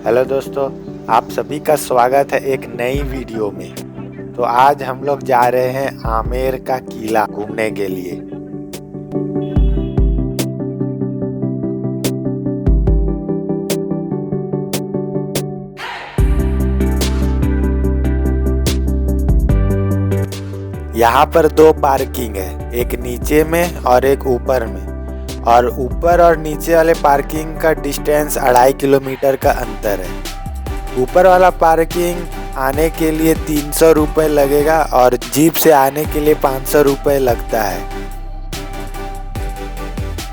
Hello दोस्तों, आप सभी का स्वागत है एक नई वीडियो में। तो आज हम लोग जा रहे हैं आमेर का किला घूमने के लिए। यहाँ पर दो पार्किंग है, एक नीचे में और एक ऊपर में। और ऊपर और नीचे वाले पार्किंग का डिस्टेंस 2.5 किलोमीटर का अंतर है। ऊपर वाला पार्किंग आने के लिए 300 रुपये लगेगा और जीप से आने के लिए 500 रुपये लगता है।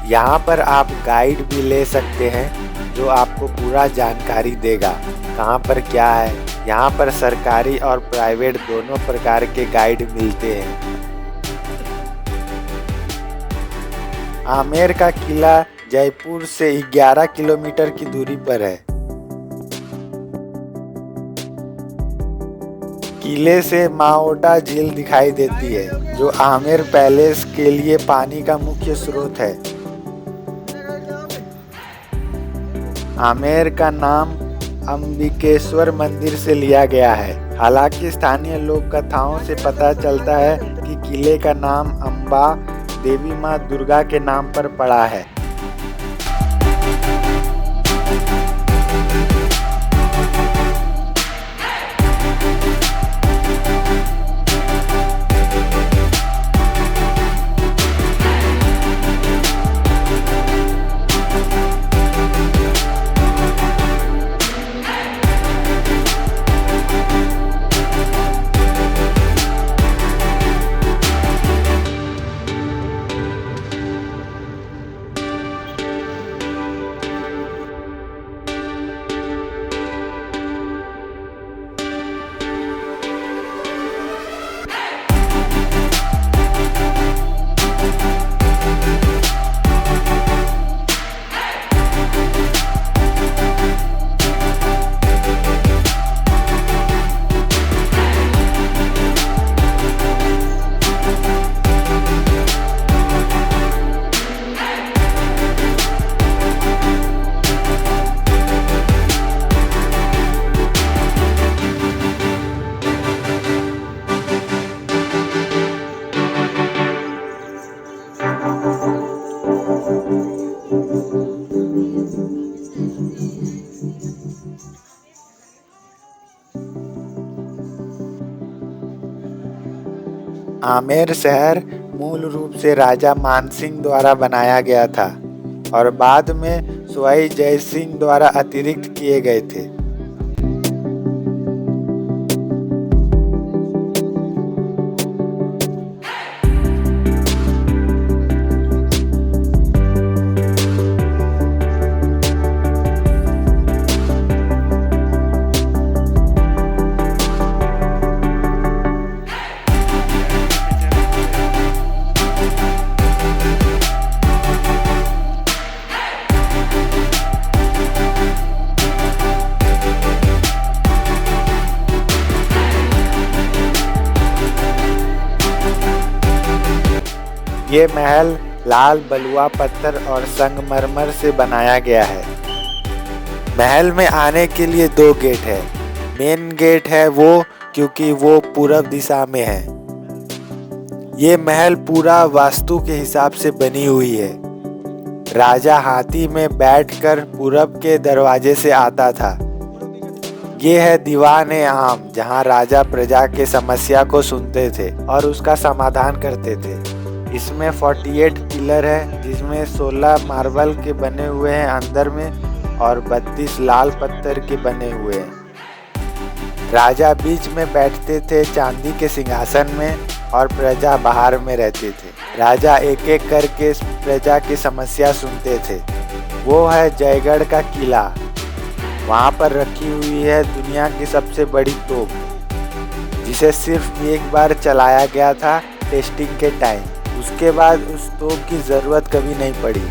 यहाँ पर आप गाइड भी ले सकते हैं जो आपको पूरा जानकारी देगा कहाँ पर क्या है। यहाँ पर सरकारी और प्राइवेट दोनों प्रकार के गाइड मिलते हैं। आमेर का किला जयपुर से 11 किलोमीटर की दूरी पर है। किले से माओटा झील दिखाई देती है जो आमेर पैलेस के लिए पानी का मुख्य स्रोत है। आमेर का नाम अंबिकेश्वर मंदिर से लिया गया है। हालांकि स्थानीय लोक कथाओं से पता चलता है कि किले का नाम अंबा देवी माँ दुर्गा के नाम पर पड़ा है। आमेर शहर मूल रूप से राजा मानसिंह द्वारा बनाया गया था और बाद में सवाई जय सिंह द्वारा अतिरिक्त किए गए थे। ये महल लाल बलुआ पत्थर और संगमरमर से बनाया गया है। महल में आने के लिए 2 गेट है। मेन गेट है वो क्योंकि वो पूरब दिशा में है। ये महल पूरा वास्तु के हिसाब से बनी हुई है। राजा हाथी में बैठकर पूरब के दरवाजे से आता था। ये है दीवान आम जहाँ राजा प्रजा के समस्या को सुनते थे और उसका समाधान करते थे। इसमें 48 पिलर है जिसमें 16 मार्बल के बने हुए हैं अंदर में और 32 लाल पत्थर के बने हुए हैं। राजा बीच में बैठते थे चांदी के सिंहासन में और प्रजा बाहर में रहते थे। राजा एक एक करके प्रजा की समस्या सुनते थे। वो है जयगढ़ का किला। वहाँ पर रखी हुई है दुनिया की सबसे बड़ी तोप जिसे सिर्फ एक बार चलाया गया था टेस्टिंग के टाइम। उसके बाद उस तोप की जरूरत कभी नहीं पड़ी।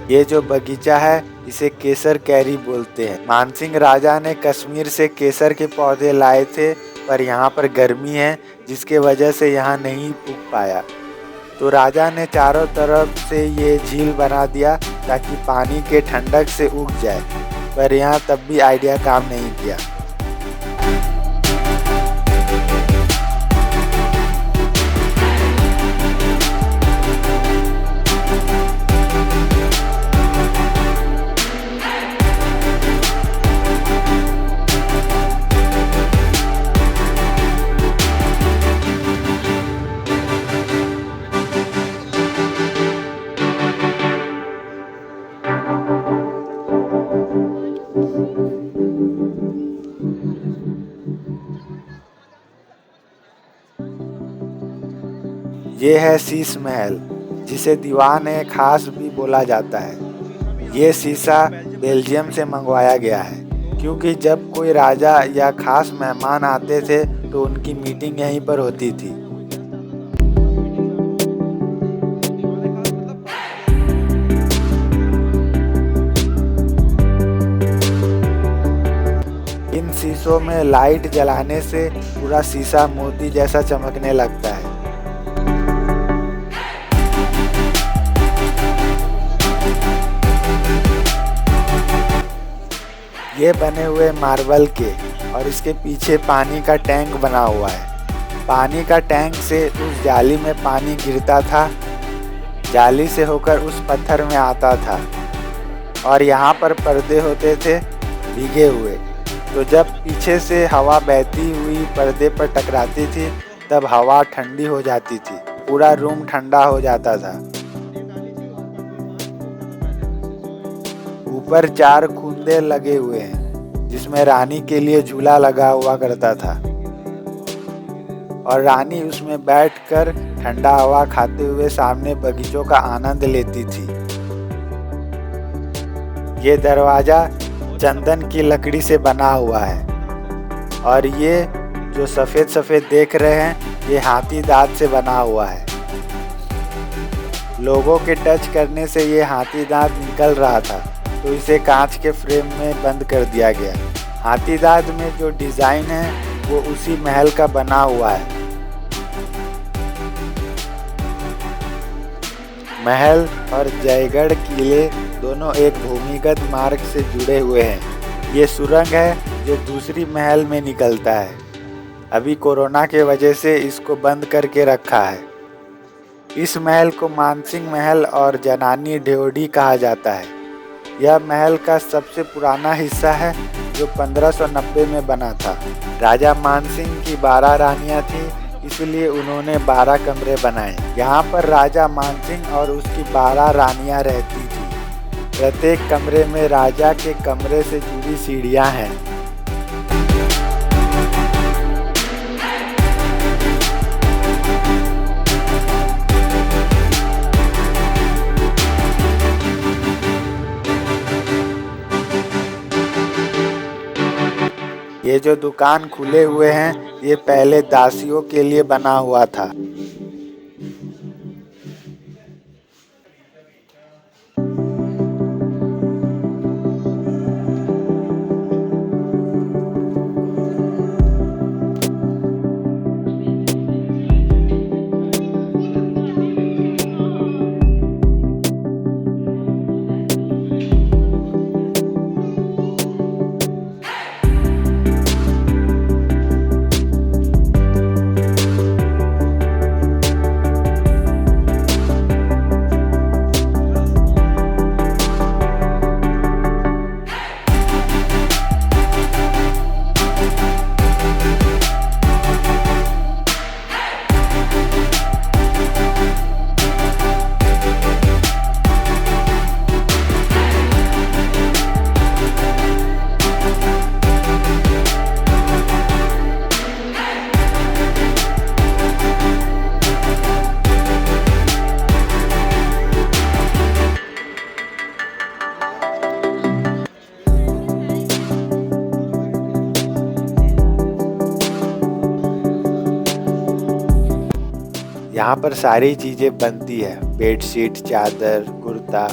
ये जो बगीचा है इसे केसर कैरी बोलते हैं। मानसिंह राजा ने कश्मीर से केसर के पौधे लाए थे पर यहाँ पर गर्मी है जिसके वजह से यहाँ नहीं उग पाया। तो राजा ने चारों तरफ से ये झील बना दिया ताकि पानी के ठंडक से उग जाए, पर यहाँ तब भी आइडिया काम नहीं किया। ये है शीश महल, जिसे दीवान खास भी बोला जाता है। ये शीशा बेल्जियम से मंगवाया गया है, क्योंकि जब कोई राजा या खास मेहमान आते थे तो उनकी मीटिंग यहीं पर होती थी। इन शीशों में लाइट जलाने से पूरा शीशा मोती जैसा चमकने लगता है। ये बने हुए मार्बल के और इसके पीछे पानी का टैंक बना हुआ है। पानी का टैंक से उस जाली में पानी गिरता था, जाली से होकर उस पत्थर में आता था और यहाँ पर पर्दे होते थे भीगे हुए। तो जब पीछे से हवा बहती हुई पर्दे पर टकराती थी तब हवा ठंडी हो जाती थी, पूरा रूम ठंडा हो जाता था। ऊपर 4 कुंदे लगे हुए हैं, जिसमें रानी के लिए झूला लगा हुआ करता था और रानी उसमें बैठकर ठंडा हवा खाते हुए सामने बगीचों का आनंद लेती थी। ये दरवाजा चंदन की लकड़ी से बना हुआ है और ये जो सफ़ेद सफ़ेद देख रहे हैं ये हाथी दांत से बना हुआ है। लोगों के टच करने से ये हाथी दांत निकल रहा था, तो इसे कांच के फ्रेम में बंद कर दिया गया। हाथी दांत में जो डिज़ाइन है वो उसी महल का बना हुआ है। महल और जयगढ़ किले दोनों एक भूमिगत मार्ग से जुड़े हुए हैं। ये सुरंग है जो दूसरी महल में निकलता है। अभी कोरोना के वजह से इसको बंद करके रखा है। इस महल को मानसिंह महल और जनानी ड्योढ़ी कहा जाता है। यह महल का सबसे पुराना हिस्सा है जो 1590 में बना था। राजा मानसिंह की 12 रानियां थीं, इसलिए उन्होंने 12 कमरे बनाए। यहाँ पर राजा मानसिंह और उसकी 12 रानियां रहती थी। प्रत्येक कमरे में राजा के कमरे से जुड़ी सीढ़ियाँ हैं। ये जो दुकान खुले हुए हैं ये पहले दासियों के लिए बना हुआ था। यहाँ पर सारी चीज़ें बनती है, बेडशीट, चादर, कुर्ता।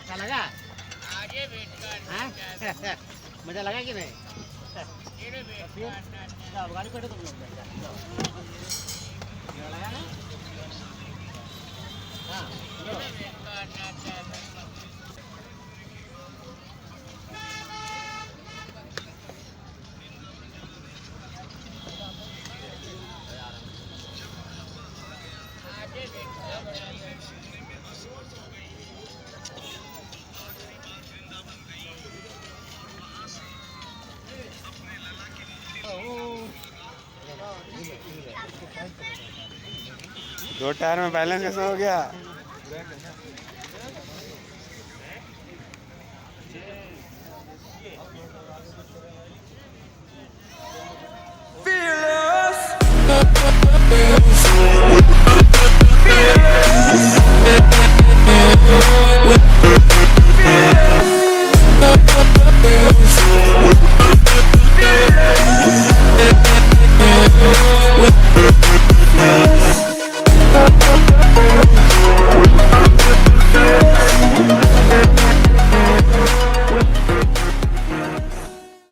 अच्छा लगा? हाँ? मजा लगा कि नहीं? फिर गाड़ी पे तो तुम लोग मजा लगा ना? हाँ, दो टायर में बैलेंस कैसे हो गया? Fearless.